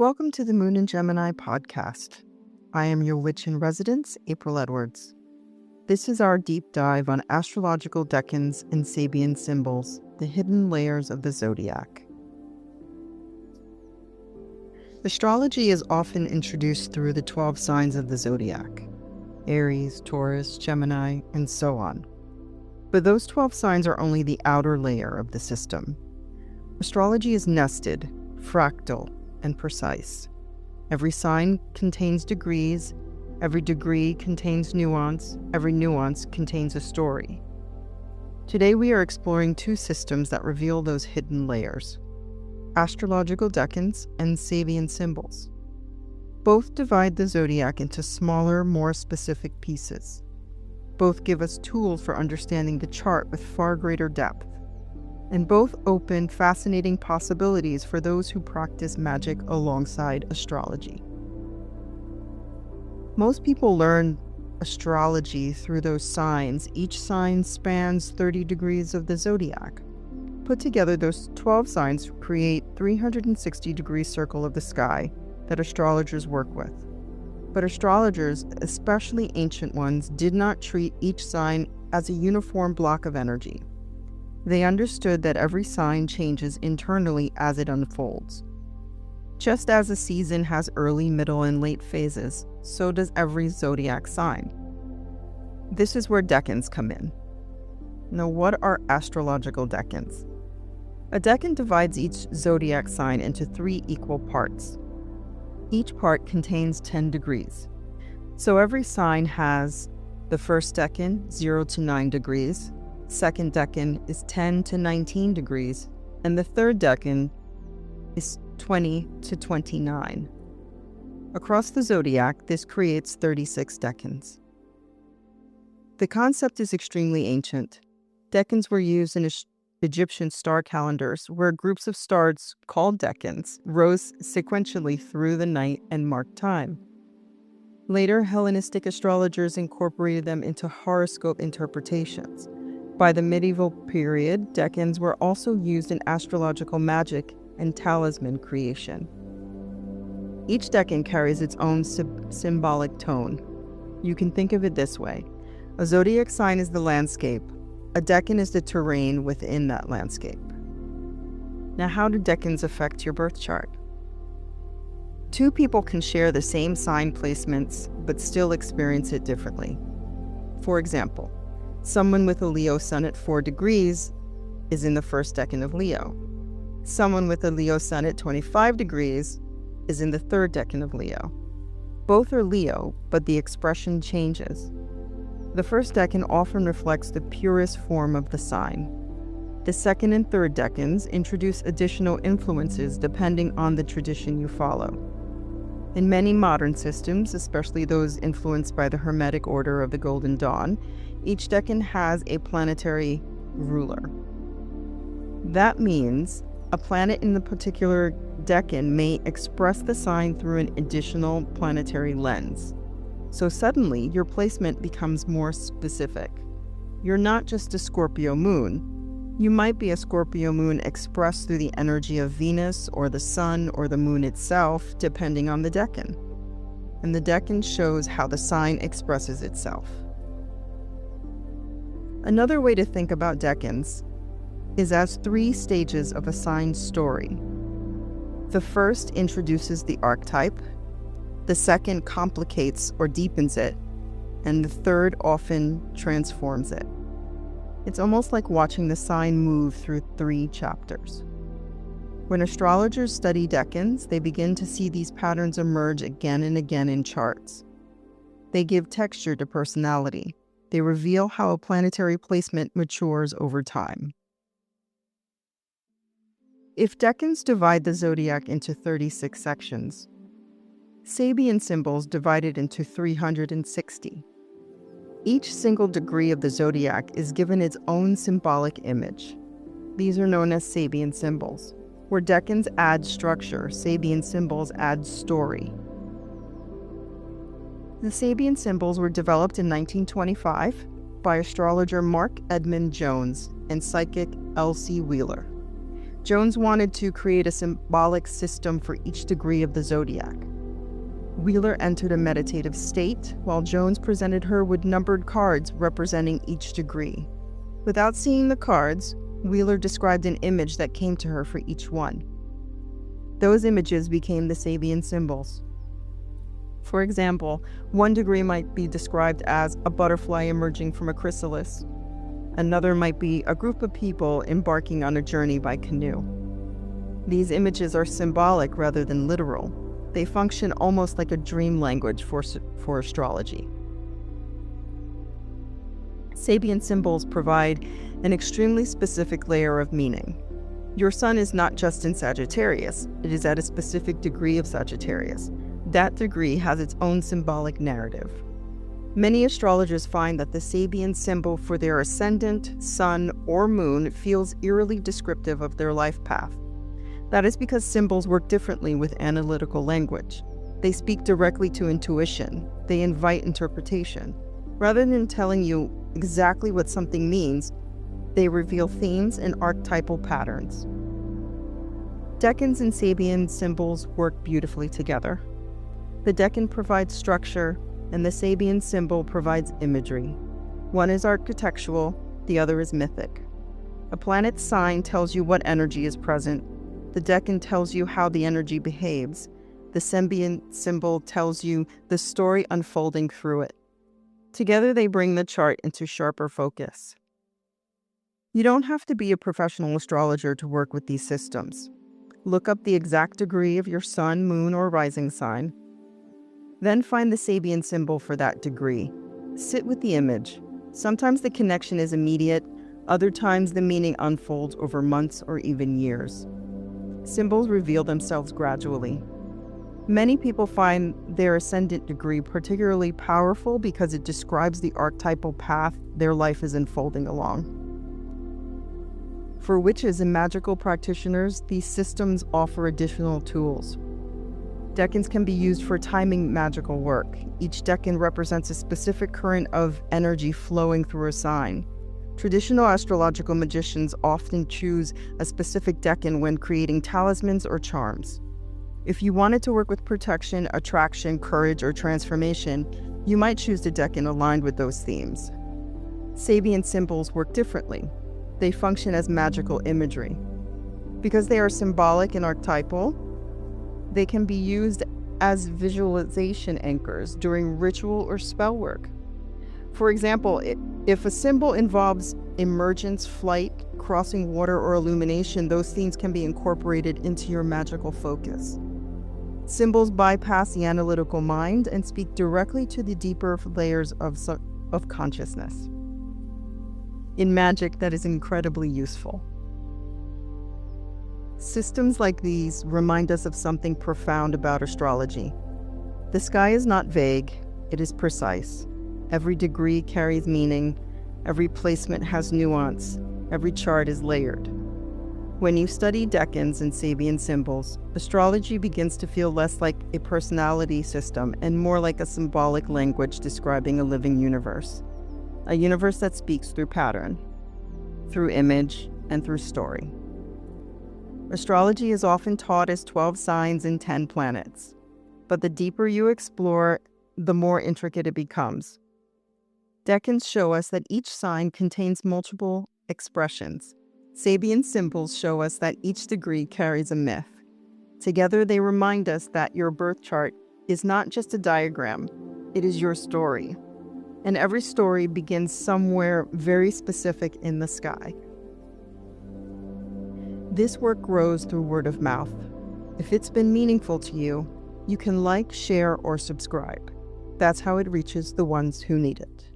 Welcome to the Moon in Gemini podcast. I am your witch in residence, April Edwards. This is our deep dive on astrological decans and Sabian symbols, the hidden layers of the zodiac. Astrology is often introduced through the 12 signs of the zodiac: Aries, Taurus, Gemini, and so on. But those 12 signs are only the outer layer of the system. Astrology is nested, fractal, and precise. Every sign contains degrees, every degree contains nuance, every nuance contains a story. Today we are exploring two systems that reveal those hidden layers: astrological decans and Sabian symbols. Both divide the zodiac into smaller, more specific pieces. Both give us tools for understanding the chart with far greater depth. And both open fascinating possibilities for those who practice magic alongside astrology. Most people learn astrology through those signs. Each sign spans 30 degrees of the zodiac. Put together, those 12 signs create a 360-degree circle of the sky that astrologers work with. But astrologers, especially ancient ones, did not treat each sign as a uniform block of energy. They understood that every sign changes internally as it unfolds. Just as a season has early, middle, and late phases, so does every zodiac sign. This is where decans come in. Now, what are astrological decans? A decan divides each zodiac sign into 3 equal parts. Each part contains 10 degrees. So every sign has the first decan, 0 to 9 degrees, second decan is 10 to 19 degrees, and the third decan is 20 to 29. Across the zodiac, this creates 36 decans. The concept is extremely ancient. Decans were used in Egyptian star calendars, where groups of stars called decans rose sequentially through the night and marked time. Later, Hellenistic astrologers incorporated them into horoscope interpretations. By the medieval period, decans were also used in astrological magic and talisman creation. Each decan carries its own symbolic tone. You can think of it this way: a zodiac sign is the landscape, a decan is the terrain within that landscape. Now, how do decans affect your birth chart? Two people can share the same sign placements, but still experience it differently. For example, someone with a Leo sun at 4 degrees is in the first decan of Leo. Someone with a Leo sun at 25 degrees is in the third decan of Leo. Both are Leo, but the expression changes. The first decan often reflects the purest form of the sign. The second and third decans introduce additional influences depending on the tradition you follow. In many modern systems, especially those influenced by the Hermetic order of the Golden Dawn, each decan has a planetary ruler. That means a planet in the particular decan may express the sign through an additional planetary lens. So suddenly, your placement becomes more specific. You're not just a Scorpio moon. You might be a Scorpio moon expressed through the energy of Venus or the sun or the moon itself, depending on the decan. And the decan shows how the sign expresses itself. Another way to think about decans is as 3 stages of a sign's story. The first introduces the archetype, the second complicates or deepens it, and the third often transforms it. It's almost like watching the sign move through 3 chapters. When astrologers study decans, they begin to see these patterns emerge again and again in charts. They give texture to personality. They reveal how a planetary placement matures over time. If decans divide the zodiac into 36 sections, Sabian symbols divide it into 360. Each single degree of the zodiac is given its own symbolic image. These are known as Sabian symbols. Where decans add structure, Sabian symbols add story. The Sabian symbols were developed in 1925 by astrologer Mark Edmund Jones and psychic L.C. Wheeler. Jones wanted to create a symbolic system for each degree of the zodiac. Wheeler entered a meditative state, while Jones presented her with numbered cards representing each degree. Without seeing the cards, Wheeler described an image that came to her for each one. Those images became the Sabian symbols. For example, one degree might be described as a butterfly emerging from a chrysalis. Another might be a group of people embarking on a journey by canoe. These images are symbolic rather than literal. They function almost like a dream language for astrology. Sabian symbols provide an extremely specific layer of meaning. Your sun is not just in Sagittarius, it is at a specific degree of Sagittarius. That degree has its own symbolic narrative. Many astrologers find that the Sabian symbol for their ascendant, sun, or moon feels eerily descriptive of their life path. That is because symbols work differently with analytical language. They speak directly to intuition. They invite interpretation. Rather than telling you exactly what something means, they reveal themes and archetypal patterns. Decans and Sabian symbols work beautifully together. The Decan provides structure, and the Sabian symbol provides imagery. One is architectural, the other is mythic. A planet's sign tells you what energy is present. The Decan tells you how the energy behaves. The Sabian symbol tells you the story unfolding through it. Together they bring the chart into sharper focus. You don't have to be a professional astrologer to work with these systems. Look up the exact degree of your sun, moon, or rising sign. Then find the Sabian symbol for that degree. Sit with the image. Sometimes the connection is immediate, other times the meaning unfolds over months or even years. Symbols reveal themselves gradually. Many people find their ascendant degree particularly powerful because it describes the archetypal path their life is unfolding along. For witches and magical practitioners, these systems offer additional tools. Decans can be used for timing magical work. Each decan represents a specific current of energy flowing through a sign. Traditional astrological magicians often choose a specific decan when creating talismans or charms. If you wanted to work with protection, attraction, courage, or transformation, you might choose a decan aligned with those themes. Sabian symbols work differently. They function as magical imagery. Because they are symbolic and archetypal, they can be used as visualization anchors during ritual or spell work. For example, if a symbol involves emergence, flight, crossing water, or illumination, those themes can be incorporated into your magical focus. Symbols bypass the analytical mind and speak directly to the deeper layers of consciousness. In magic, that is incredibly useful. Systems like these remind us of something profound about astrology. The sky is not vague, it is precise. Every degree carries meaning, every placement has nuance, every chart is layered. When you study decans and Sabian symbols, astrology begins to feel less like a personality system and more like a symbolic language describing a living universe. A universe that speaks through pattern, through image, and through story. Astrology is often taught as 12 signs and 10 planets, but the deeper you explore, the more intricate it becomes. Decans show us that each sign contains multiple expressions. Sabian symbols show us that each degree carries a myth. Together, they remind us that your birth chart is not just a diagram, it is your story. And every story begins somewhere very specific in the sky. This work grows through word of mouth. If it's been meaningful to you, you can like, share, or subscribe. That's how it reaches the ones who need it.